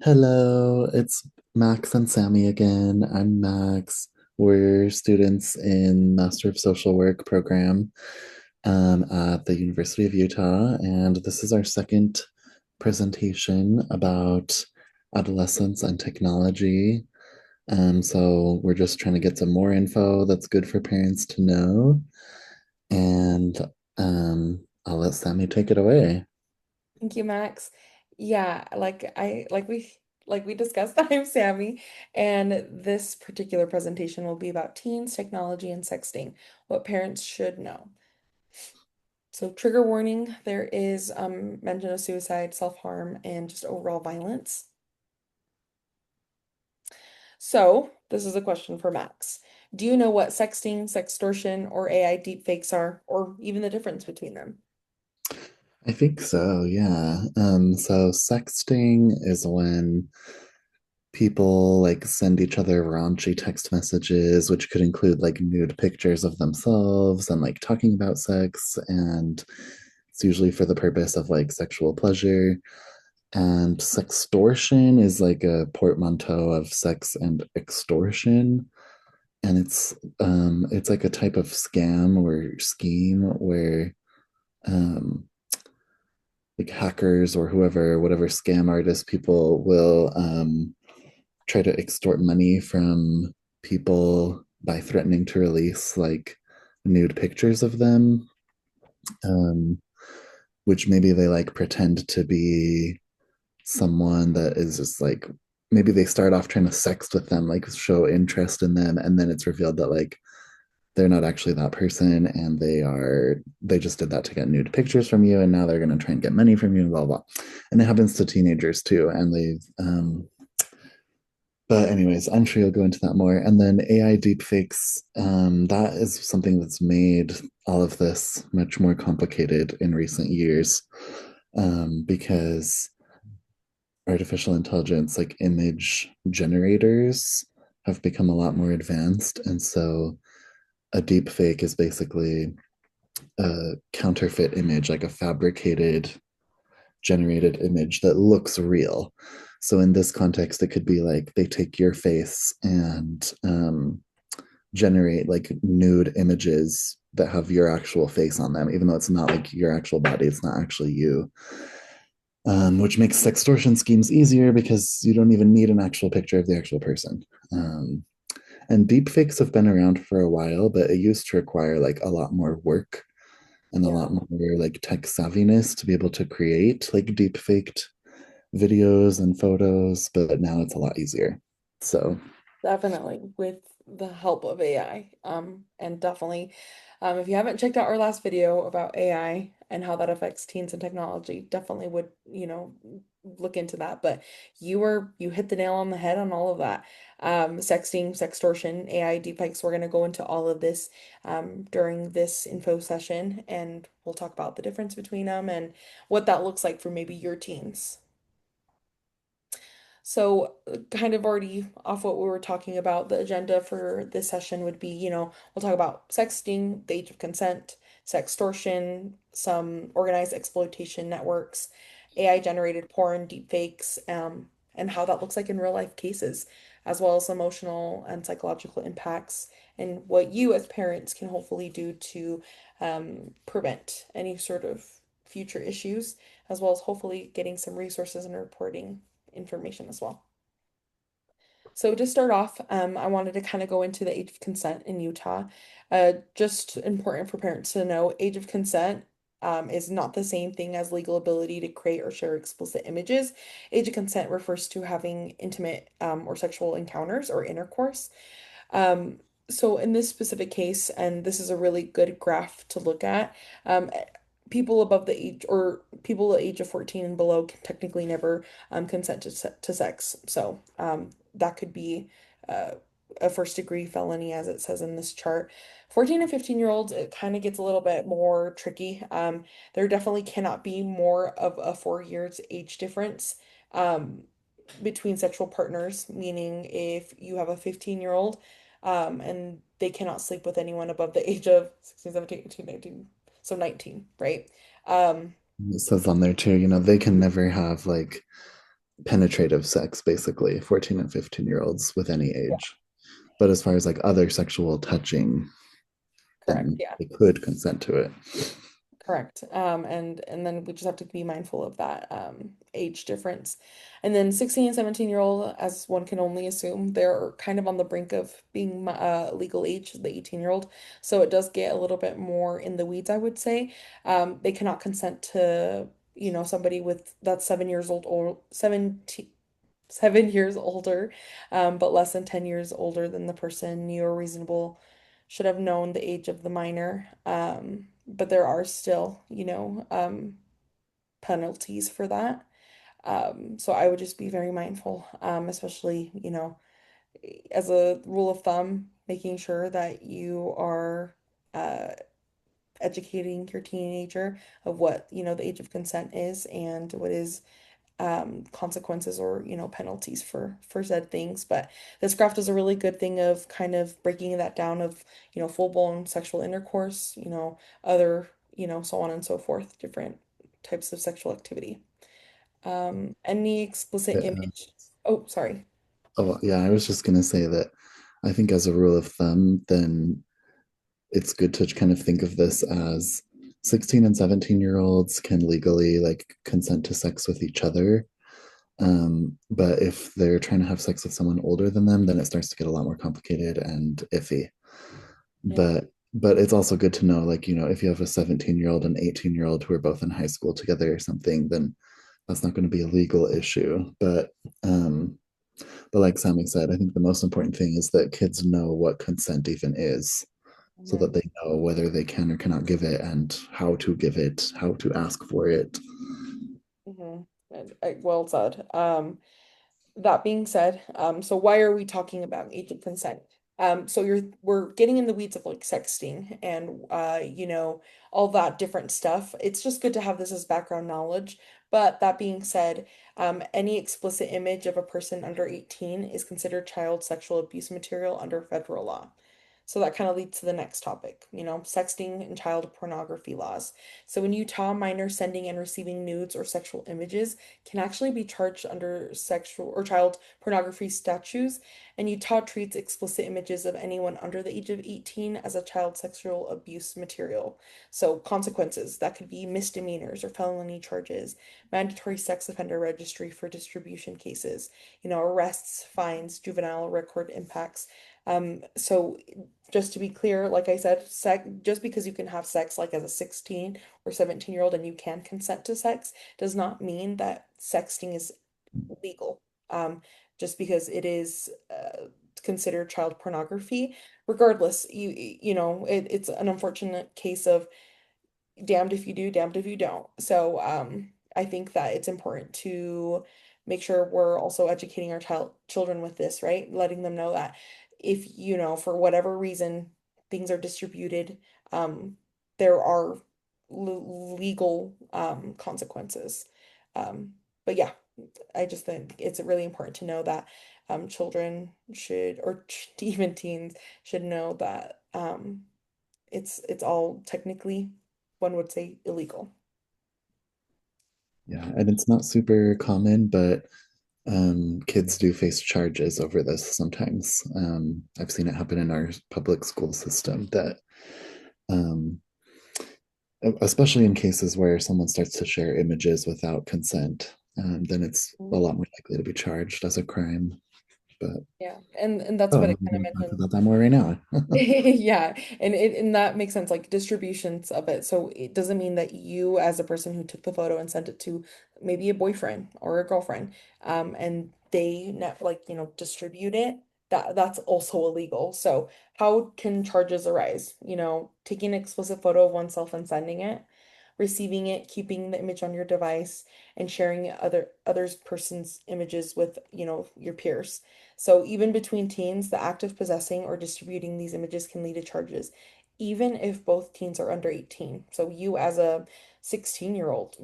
Hello, it's Max and Sammy again. I'm Max. We're students in Master of Social Work program at the University of Utah, and this is our second presentation about adolescence and technology. So we're just trying to get some more info that's good for parents to know, and I'll let Sammy take it away. Thank you, Max. Yeah, like we discussed, I'm Sammy, and this particular presentation will be about teens, technology, and sexting, what parents should know. So, trigger warning, there is mention of suicide, self-harm, and just overall violence. So, this is a question for Max. Do you know what sexting, sextortion, or AI deepfakes are, or even the difference between them? I think so, yeah. So sexting is when people like send each other raunchy text messages, which could include like nude pictures of themselves and like talking about sex, and it's usually for the purpose of like sexual pleasure. And sextortion is like a portmanteau of sex and extortion. And it's like a type of scam or scheme where um like hackers or whoever, whatever scam artist people will try to extort money from people by threatening to release like nude pictures of them, um, which maybe they like pretend to be someone that is just like maybe they start off trying to sext with them, like show interest in them, and then it's revealed that like they're not actually that person and they just did that to get nude pictures from you and now they're going to try and get money from you and blah blah. And it happens to teenagers too, and they but anyways, I'm sure you'll go into that more. And then AI deepfakes, that is something that's made all of this much more complicated in recent years, because artificial intelligence, like image generators, have become a lot more advanced. And so a deepfake is basically a counterfeit image, like a fabricated, generated image that looks real. So in this context, it could be like they take your face and generate like nude images that have your actual face on them, even though it's not like your actual body, it's not actually you. Which makes sextortion schemes easier because you don't even need an actual picture of the actual person. And deepfakes have been around for a while, but it used to require like a lot more work and a Yeah. lot more like tech savviness to be able to create like deep faked videos and photos, but now it's a lot easier. So, Definitely with the help of AI. And definitely, if you haven't checked out our last video about AI and how that affects teens and technology, definitely would, look into that. But you hit the nail on the head on all of that. Sexting, sextortion, AI deepfakes, we're gonna go into all of this during this info session, and we'll talk about the difference between them and what that looks like for maybe your teens. So, kind of already off what we were talking about, the agenda for this session would be, we'll talk about sexting, the age of consent, sextortion, some organized exploitation networks, AI generated porn, deepfakes, and how that looks like in real life cases, as well as emotional and psychological impacts, and what you as parents can hopefully do to prevent any sort of future issues, as well as hopefully getting some resources and reporting information as well. So to start off, I wanted to kind of go into the age of consent in Utah. Just important for parents to know, age of consent is not the same thing as legal ability to create or share explicit images. Age of consent refers to having intimate or sexual encounters or intercourse. Um, so in this specific case, and this is a really good graph to look at, people above the age or people the age of 14 and below can technically never consent to sex. So that could be uh, a first degree felony, as it says in this chart. 14 and 15-year-olds, it kind of gets a little bit more tricky. There definitely cannot be more of a 4 years age difference. Um, between sexual partners, meaning if you have a 15-year-old and they cannot sleep with anyone above the age of 16, 17, 18, 19, so 19, right? Um, it says on there too, they can never have like penetrative sex, basically, 14 and 15-year-olds with any age. But as far as like other sexual touching, Correct. then Yeah. they could consent to it. Correct. And then we just have to be mindful of that age difference. And then 16 and 17-year-old, as one can only assume, they're kind of on the brink of being legal age, the 18-year-old. So it does get a little bit more in the weeds, I would say. They cannot consent to, somebody with that's 7 years old or 7 years older, but less than 10 years older than the person. You are reasonable, should have known the age of the minor. But there are still, penalties for that. So I would just be very mindful, especially, as a rule of thumb, making sure that you are uh, educating your teenager of what, the age of consent is and what is consequences or penalties for said things. But this graph does a really good thing of kind of breaking that down of full-blown sexual intercourse, other so on and so forth, different types of sexual activity. Any explicit Yeah. image. Oh, sorry. Oh, yeah. I was just going to say that I think, as a rule of thumb, then it's good to kind of think of this as 16 and 17-year-olds can legally like consent to sex with each other. But if they're trying to have sex with someone older than them, then it starts to get a lot more complicated and iffy. Yeah. But it's also good to know, like, if you have a 17-year-old and 18-year-old who are both in high school together or something, then that's not going to be a legal issue. But like Sammy said, I think the most important thing is that kids know what consent even is, so Mhm. that they know whether they can or cannot give it and how to give it, how to ask for it. Mhm. Well said. That being said, so why are we talking about age of consent? So we're getting in the weeds of like sexting and all that different stuff. It's just good to have this as background knowledge. But that being said, any explicit image of a person under 18 is considered child sexual abuse material under federal law. So that kind of leads to the next topic, sexting and child pornography laws. So in Utah, minors sending and receiving nudes or sexual images can actually be charged under sexual or child pornography statutes, and Utah treats explicit images of anyone under the age of 18 as a child sexual abuse material. So consequences that could be misdemeanors or felony charges, mandatory sex offender registry for distribution cases, arrests, fines, juvenile record impacts. So just to be clear, like I said, just because you can have sex like as a 16 or 17-year-old and you can consent to sex does not mean that sexting is legal. Um, just because it is considered child pornography. Regardless, it's an unfortunate case of damned if you do, damned if you don't. So I think that it's important to make sure we're also educating our children with this, right? Letting them know that if, for whatever reason things are distributed, um, there are legal consequences. But yeah, I just think it's really important to know that children should, or even teens should know that it's all technically, one would say, illegal. Yeah, and it's not super common, but kids do face charges over this sometimes. I've seen it happen in our public school system that, um, especially in cases where someone starts to share images without consent, then it's a Mhm. lot more likely to be charged as a crime. But Yeah, and that's oh, what I'm I kind going of to talk mentioned. about that more right now. Yeah, and that makes sense, like distributions of it. So it doesn't mean that you, as a person who took the photo and sent it to maybe a boyfriend or a girlfriend, and they like distribute it. That's also illegal. So how can charges arise? Taking an explicit photo of oneself and sending it, receiving it, keeping the image on your device, and sharing others person's images with your peers. So even between teens, the act of possessing or distributing these images can lead to charges, even if both teens are under 18. So you as a 16-year-old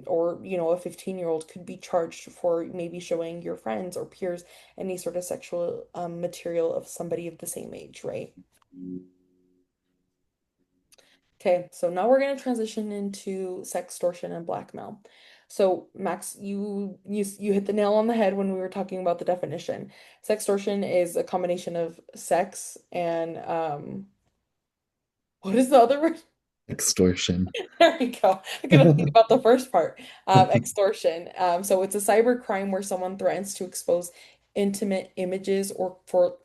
or a 15-year-old could be charged for maybe showing your friends or peers any sort of sexual material of somebody of the same age, right? Okay, so now we're going to transition into sextortion and blackmail. So, Max, you hit the nail on the head when we were talking about the definition. Sextortion is a combination of sex and what is the other word? Extortion. There you go. I couldn't think about the first part. Extortion. So it's a cyber crime where someone threatens to expose intimate images or for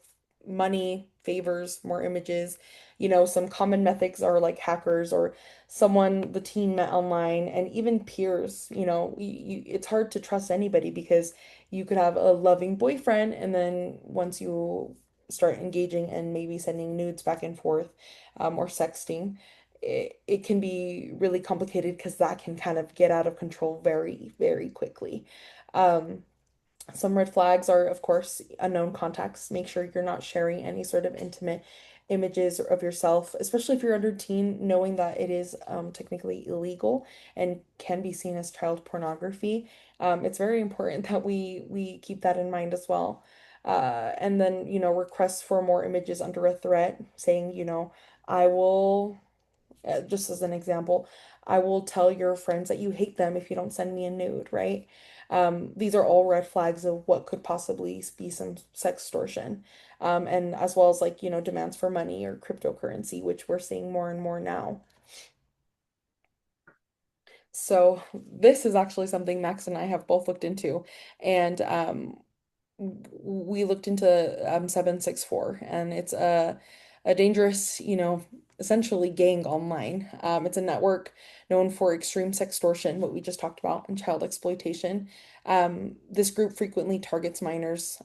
money, favors, more images. Some common methods are like hackers or someone the teen met online and even peers. It's hard to trust anybody because you could have a loving boyfriend and then once you start engaging and maybe sending nudes back and forth, or sexting it can be really complicated because that can kind of get out of control very, very quickly. Um, some red flags are, of course, unknown contacts. Make sure you're not sharing any sort of intimate images of yourself, especially if you're under teen, knowing that it is technically illegal and can be seen as child pornography. It's very important that we keep that in mind as well. And then, requests for more images under a threat, saying, I will just as an example, I will tell your friends that you hate them if you don't send me a nude, right? These are all red flags of what could possibly be some sextortion. And as well as like, demands for money or cryptocurrency, which we're seeing more and more now. So this is actually something Max and I have both looked into. And we looked into 764 and it's a dangerous, essentially gang online. It's a network known for extreme sextortion, what we just talked about, and child exploitation. This group frequently targets minors,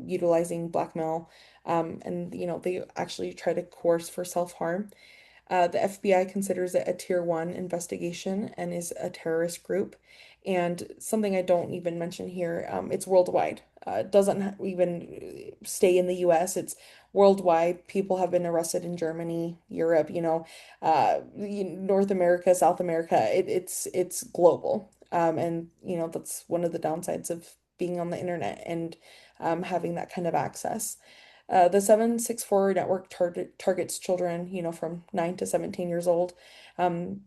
utilizing blackmail, and they actually try to coerce for self-harm. The FBI considers it a tier one investigation and is a terrorist group. And something I don't even mention here, it's worldwide. It doesn't even stay in the US. It's worldwide. People have been arrested in Germany, Europe, North America, South America. It's global. And that's one of the downsides of being on the internet and having that kind of access. The 764 network targets children, from 9 to 17 years old. Um,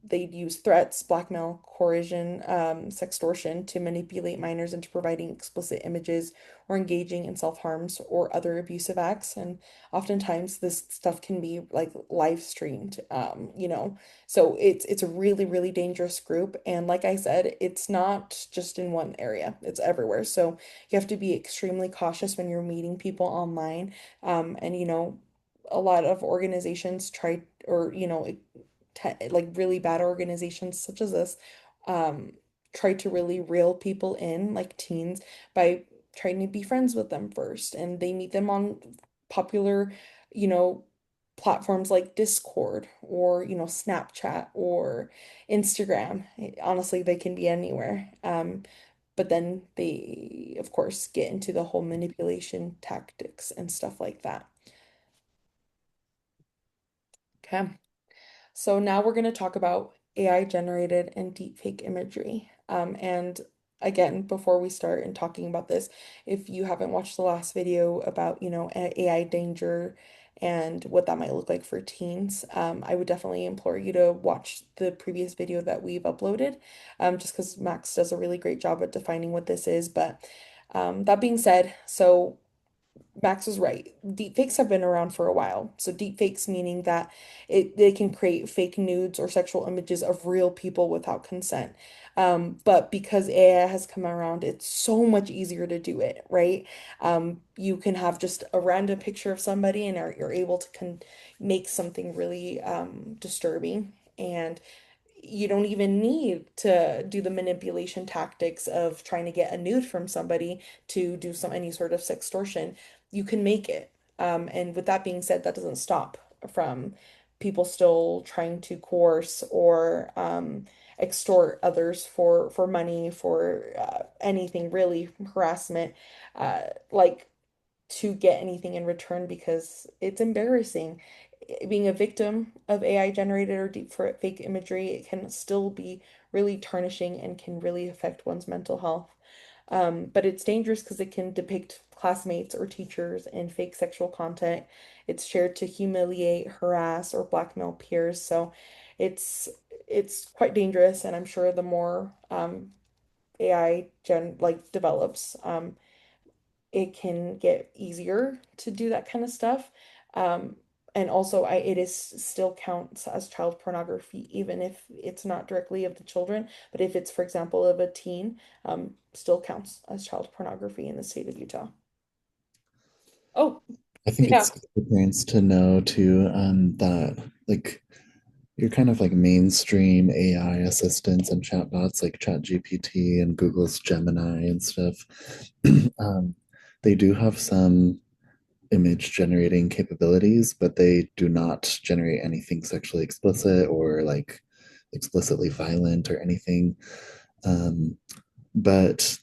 they use threats, blackmail, coercion, sextortion to manipulate minors into providing explicit images or engaging in self-harms or other abusive acts. And oftentimes this stuff can be like live streamed, So it's a really, really dangerous group. And like I said, it's not just in one area, it's everywhere. So you have to be extremely cautious when you're meeting people online. And a lot of organizations try, or like really bad organizations such as this, um, try to really reel people in, like teens, by trying to be friends with them first, and they meet them on popular, you know, platforms like Discord or Snapchat or Instagram. Honestly, they can be anywhere. But then they, of course, get into the whole manipulation tactics and stuff like that. Okay. So now we're going to talk about AI generated and deepfake imagery. And again, before we start and talking about this, if you haven't watched the last video about, AI danger and what that might look like for teens, I would definitely implore you to watch the previous video that we've uploaded, just because Max does a really great job at defining what this is. But that being said, so Max was right. Deepfakes have been around for a while. So deepfakes meaning that they can create fake nudes or sexual images of real people without consent. But because AI has come around, it's so much easier to do it, right? You can have just a random picture of somebody and you're able to make something really disturbing. And you don't even need to do the manipulation tactics of trying to get a nude from somebody to do any sort of sextortion. You can make it. And with that being said, that doesn't stop from people still trying to coerce or extort others for money, for anything really, harassment, like to get anything in return because it's embarrassing. Being a victim of AI generated or deep fake imagery, it can still be really tarnishing and can really affect one's mental health. But it's dangerous because it can depict classmates or teachers in fake sexual content. It's shared to humiliate, harass, or blackmail peers. So it's it's quite dangerous, and I'm sure the more AI develops, it can get easier to do that kind of stuff. Um, and also, it is still counts as child pornography, even if it's not directly of the children. But if it's, for example, of a teen, still counts as child pornography in the state of Utah. Oh, I think yeah. it's good for parents to know too, that like your kind of like mainstream AI assistants and chatbots like ChatGPT and Google's Gemini and stuff, um, they do have some image generating capabilities, but they do not generate anything sexually explicit or like explicitly violent or anything. Um, but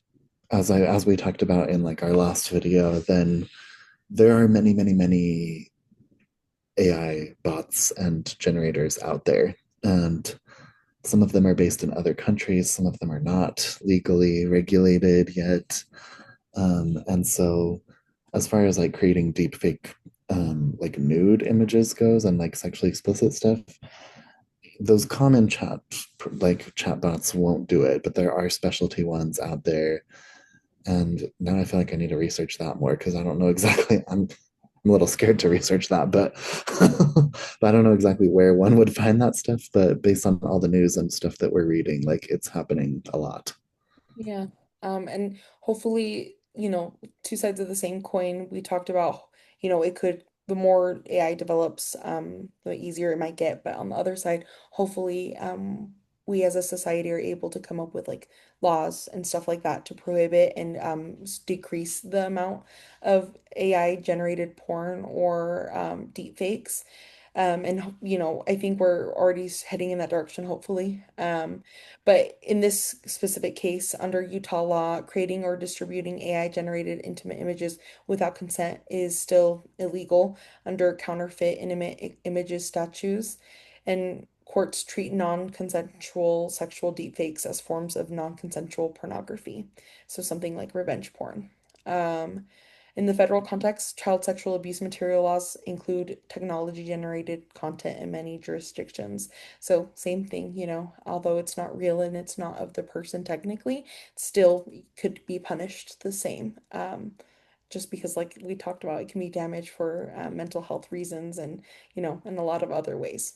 as we talked about in like our last video, then there are many, many, many AI bots and generators out there. And some of them are based in other countries, some of them are not legally regulated yet. And so, as far as like creating deepfake, like nude images goes and like sexually explicit stuff, those common chatbots won't do it, but there are specialty ones out there. And now I feel like I need to research that more because I don't know exactly. I'm a little scared to research that, but but I don't know exactly where one would find that stuff. But based on all the news and stuff that we're reading, like it's happening a lot. Yeah. And hopefully, two sides of the same coin. We talked about, the more AI develops, the easier it might get. But on the other side, hopefully, we as a society are able to come up with like laws and stuff like that to prohibit and decrease the amount of AI generated porn or deep fakes. And I think we're already heading in that direction, hopefully. But in this specific case, under Utah law, creating or distributing AI generated intimate images without consent is still illegal under counterfeit intimate images statutes. And courts treat non-consensual sexual deepfakes as forms of non-consensual pornography. So something like revenge porn. Um, in the federal context, child sexual abuse material laws include technology generated content in many jurisdictions. So, same thing, although it's not real and it's not of the person technically, it still could be punished the same. Just because, like we talked about, it can be damage for mental health reasons and, in a lot of other ways.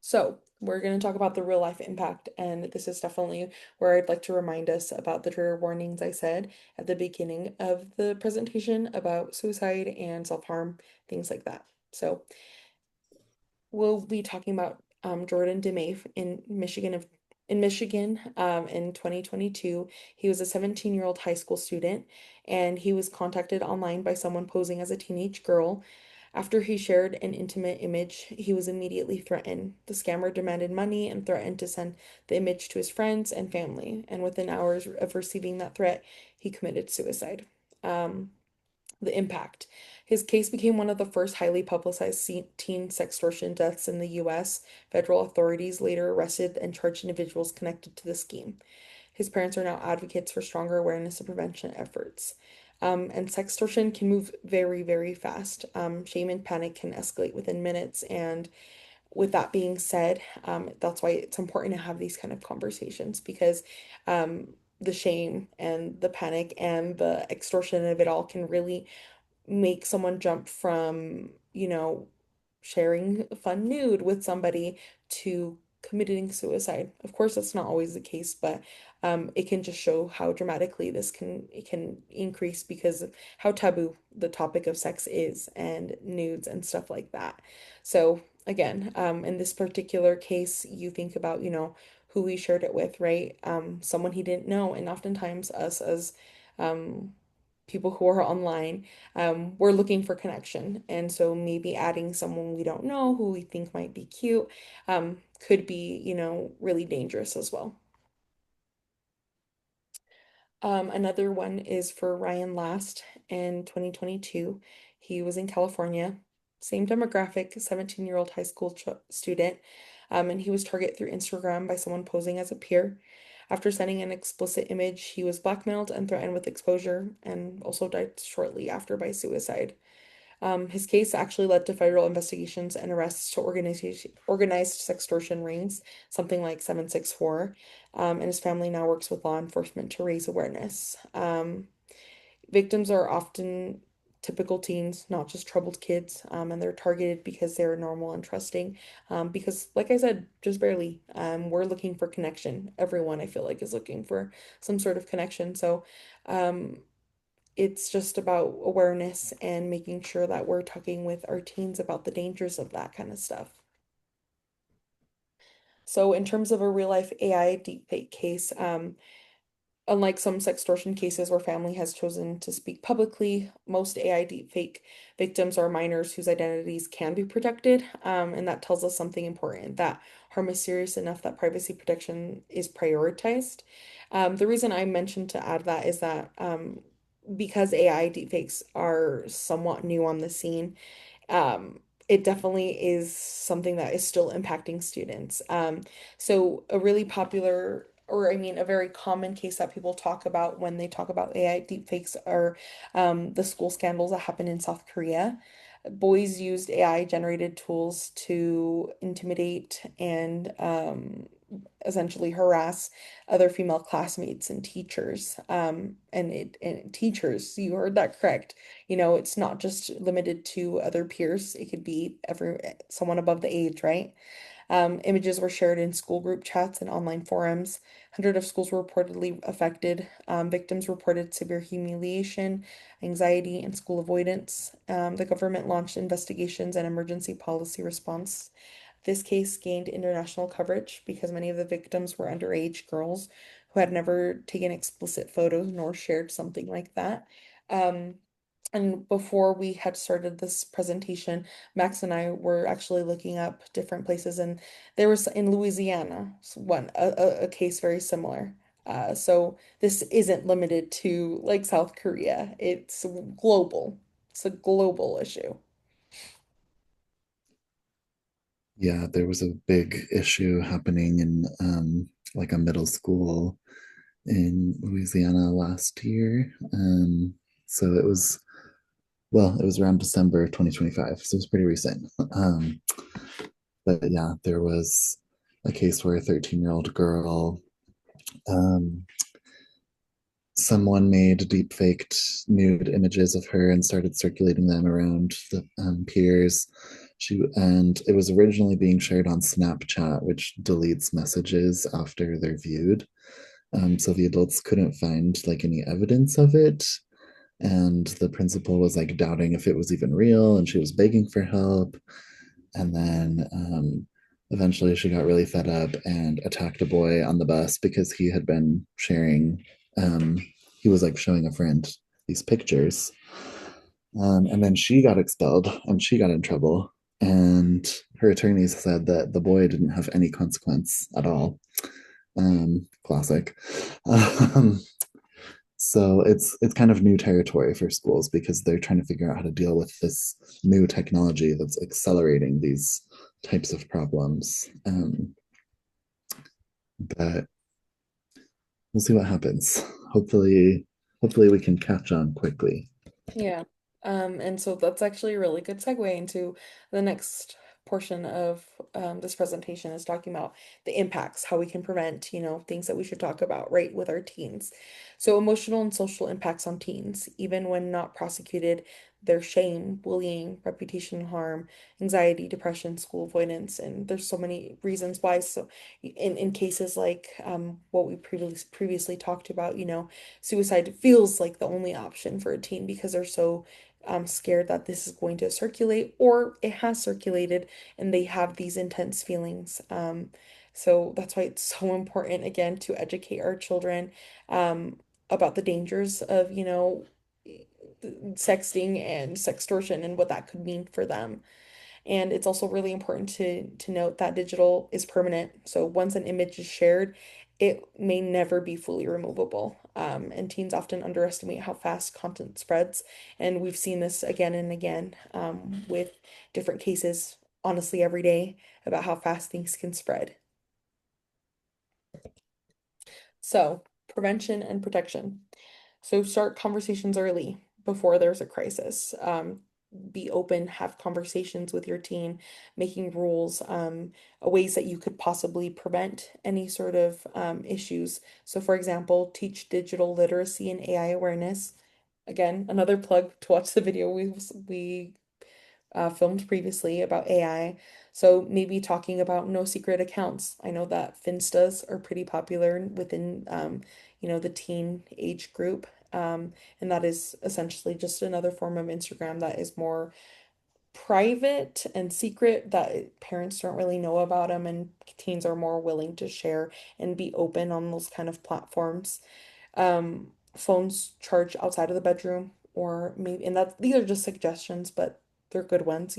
So, we're going to talk about the real life impact, and this is definitely where I'd like to remind us about the trigger warnings I said at the beginning of the presentation about suicide and self-harm, things like that. So, we'll be talking about Jordan DeMay in Michigan in 2022. He was a 17-year-old high school student, and he was contacted online by someone posing as a teenage girl. After he shared an intimate image, he was immediately threatened. The scammer demanded money and threatened to send the image to his friends and family. And within hours of receiving that threat, he committed suicide. Um, the impact. His case became one of the first highly publicized teen sextortion deaths in the US. Federal authorities later arrested and charged individuals connected to the scheme. His parents are now advocates for stronger awareness and prevention efforts. And sextortion can move very, very fast. Shame and panic can escalate within minutes. And with that being said, that's why it's important to have these kind of conversations because the shame and the panic and the extortion of it all can really make someone jump from, sharing a fun nude with somebody to committing suicide. Of course, that's not always the case, but it can just show how dramatically it can increase because of how taboo the topic of sex is and nudes and stuff like that. So again, in this particular case, you think about, who he shared it with, right? Someone he didn't know, and oftentimes us as um, people who are online, we're looking for connection. And so maybe adding someone we don't know who we think might be cute, could be, really dangerous as well. Another one is for Ryan Last in 2022. He was in California, same demographic, 17-year-old high school student, and he was targeted through Instagram by someone posing as a peer. After sending an explicit image, he was blackmailed and threatened with exposure and also died shortly after by suicide. His case actually led to federal investigations and arrests to organized sextortion rings, something like 764. And his family now works with law enforcement to raise awareness. Victims are often typical teens, not just troubled kids, and they're targeted because they're normal and trusting. Because, like I said, just barely, we're looking for connection. Everyone, I feel like, is looking for some sort of connection. So, um, it's just about awareness and making sure that we're talking with our teens about the dangers of that kind of stuff. So, in terms of a real life AI deepfake case, unlike some sextortion cases where family has chosen to speak publicly, most AI deepfake victims are minors whose identities can be protected. And that tells us something important that harm is serious enough that privacy protection is prioritized. The reason I mentioned to add that is that because AI deepfakes are somewhat new on the scene, it definitely is something that is still impacting students. So a really popular, or I mean, a very common case that people talk about when they talk about AI deepfakes are the school scandals that happened in South Korea. Boys used AI generated tools to intimidate and essentially harass other female classmates and teachers. And teachers, you heard that correct. You know, it's not just limited to other peers. It could be someone above the age, right? Images were shared in school group chats and online forums. Hundreds of schools were reportedly affected. Victims reported severe humiliation, anxiety, and school avoidance. The government launched investigations and emergency policy response. This case gained international coverage because many of the victims were underage girls who had never taken explicit photos nor shared something like that. Um, and before we had started this presentation, Max and I were actually looking up different places, and there was in Louisiana a case very similar. So this isn't limited to like South Korea. It's global. It's a global issue. Yeah, there was a big issue happening in like a middle school in Louisiana last year. So it was, well, it was around December 2025, so it was pretty recent. But yeah, there was a case where a 13-year-old girl, um, someone made deep faked nude images of her and started circulating them around the peers. And it was originally being shared on Snapchat, which deletes messages after they're viewed. So the adults couldn't find like any evidence of it. And the principal was like doubting if it was even real, and she was begging for help. And then eventually she got really fed up and attacked a boy on the bus because he had been sharing, um, he was like showing a friend these pictures. And then she got expelled and she got in trouble. And her attorneys said that the boy didn't have any consequence at all. Classic. Um, so it's kind of new territory for schools because they're trying to figure out how to deal with this new technology that's accelerating these types of problems. But we'll see what happens. Hopefully, hopefully we can catch on quickly. Yeah. And so that's actually a really good segue into the next portion of this presentation is talking about the impacts, how we can prevent, things that we should talk about, right, with our teens. So emotional and social impacts on teens, even when not prosecuted, their shame, bullying, reputation harm, anxiety, depression, school avoidance, and there's so many reasons why. So in cases like what we previously talked about, suicide feels like the only option for a teen because they're so scared that this is going to circulate or it has circulated and they have these intense feelings. So that's why it's so important, again, to educate our children um, about the dangers of, sexting and sextortion and what that could mean for them. And it's also really important to note that digital is permanent. So once an image is shared, it may never be fully removable. And teens often underestimate how fast content spreads. And we've seen this again and again with different cases, honestly, every day about how fast things can spread. So, prevention and protection. So, start conversations early before there's a crisis. be open, have conversations with your teen, making rules, ways that you could possibly prevent any sort of issues. So, for example, teach digital literacy and AI awareness. Again, another plug to watch the video we filmed previously about AI. So maybe talking about no secret accounts. I know that Finstas are pretty popular within, the teen age group. And that is essentially just another form of Instagram that is more private and secret that parents don't really know about them, and teens are more willing to share and be open on those kind of platforms. Phones charge outside of the bedroom, or maybe, and that these are just suggestions, but they're good ones,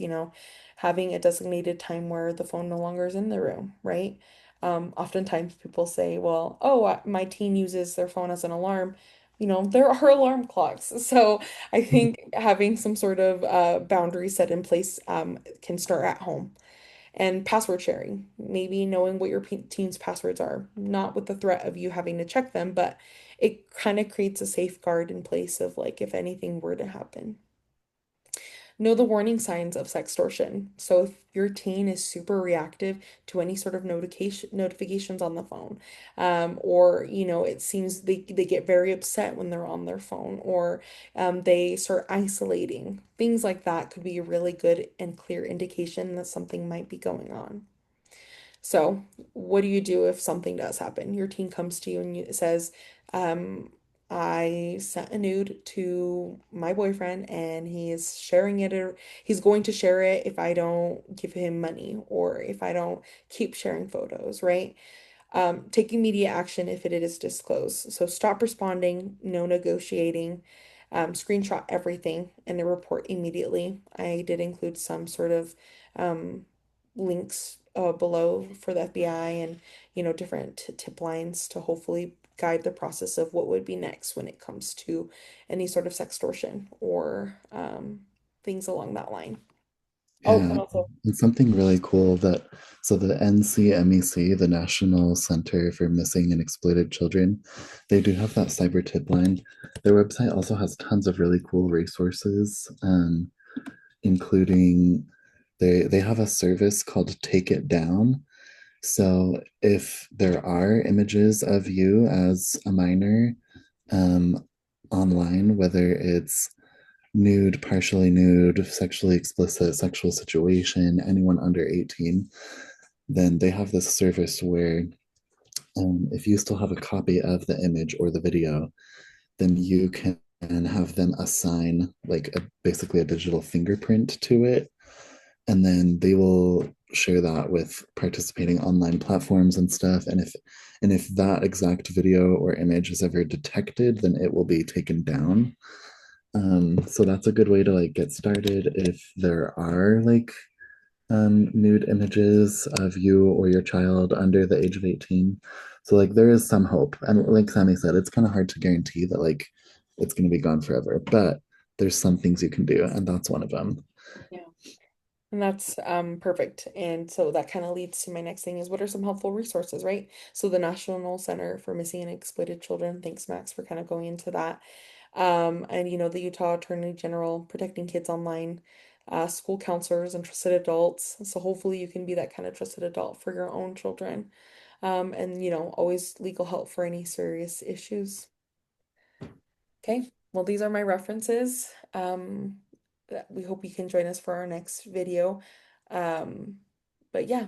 having a designated time where the phone no longer is in the room, right? Oftentimes people say, well, oh, my teen uses their phone as an alarm. There are alarm clocks. So I think having some sort of boundary set in place can start at home. And password sharing, maybe knowing what your teen's passwords are, not with the threat of you having to check them, but it kind of creates a safeguard in place of like if anything were to happen. Know the warning signs of sextortion. So if your teen is super reactive to any sort of notifications on the phone, or it seems they get very upset when they're on their phone, or they start isolating, things like that could be a really good and clear indication that something might be going on. So, what do you do if something does happen? Your teen comes to you and says, I sent a nude to my boyfriend and he is sharing it, or he's going to share it if I don't give him money or if I don't keep sharing photos, right? Take immediate action if it is disclosed. So stop responding, no negotiating, screenshot everything and a report immediately. I did include some sort of um, links below for the FBI and, different tip lines to hopefully guide the process of what would be next when it comes to any sort of sextortion or things along that line. Oh, Yeah, and also, and something really cool that so the NCMEC, the National Center for Missing and Exploited Children, they do have that cyber tip line. Their website also has tons of really cool resources, including they have a service called Take It Down. So if there are images of you as a minor um, online, whether it's nude, partially nude, sexually explicit, sexual situation, anyone under 18, then they have this service where if you still have a copy of the image or the video, then you can have them assign basically a digital fingerprint to it. And then they will share that with participating online platforms and stuff. And if that exact video or image is ever detected, then it will be taken down. So that's a good way to get started if there are nude images of you or your child under the age of 18. So there is some hope. And like Sammy said, it's kind of hard to guarantee that it's going to be gone forever, but there's some things you can do, and that's one of them. yeah. And that's perfect. And so that kind of leads to my next thing is what are some helpful resources, right? So the National Center for Missing and Exploited Children, thanks Max for kind of going into that. And the Utah Attorney General protecting kids online, school counselors and trusted adults. So hopefully you can be that kind of trusted adult for your own children. And always legal help for any serious issues. Okay, well, these are my references. We hope you can join us for our next video. Um, but yeah,